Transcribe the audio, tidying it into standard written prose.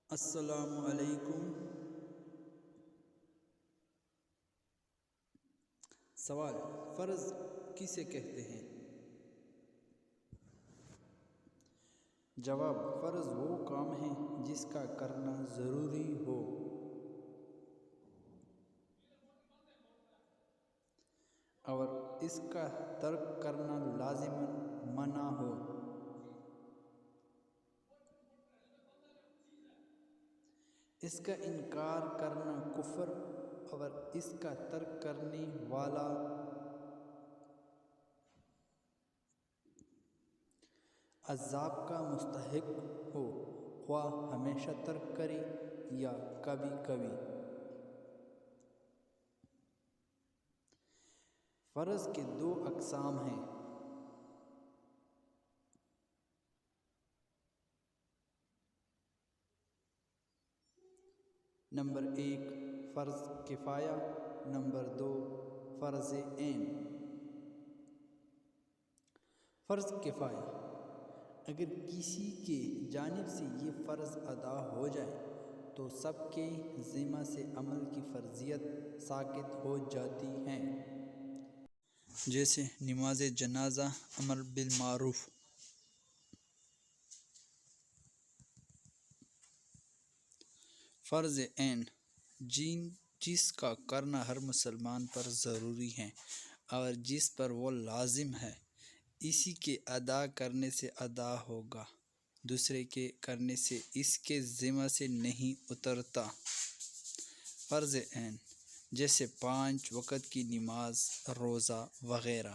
السلام علیکم۔ سوال: فرض کسے کہتے ہیں؟ جواب: فرض وہ کام ہے جس کا کرنا ضروری ہو اور اس کا ترک کرنا لازماً منع ہو۔ اس کا انکار کرنا کفر اور اس کا ترک کرنے والا عذاب کا مستحق ہو، خواہ ہمیشہ ترک کرے یا کبھی کبھی۔ فرض کے دو اقسام ہیں: نمبر 1 فرض کفایہ، نمبر 2 فرض عین۔ فرض کفایہ: اگر کسی کے جانب سے یہ فرض ادا ہو جائے تو سب کے ذمہ سے عمل کی فرضیت ساقط ہو جاتی ہے، جیسے نماز جنازہ، امر بالمعروف۔ فرض عین: جس کا کرنا ہر مسلمان پر ضروری ہے اور جس پر وہ لازم ہے، اسی کے ادا کرنے سے ادا ہوگا، دوسرے کے کرنے سے اس کے ذمہ سے نہیں اترتا۔ فرض عین جیسے 5 وقت کی نماز، روزہ وغیرہ۔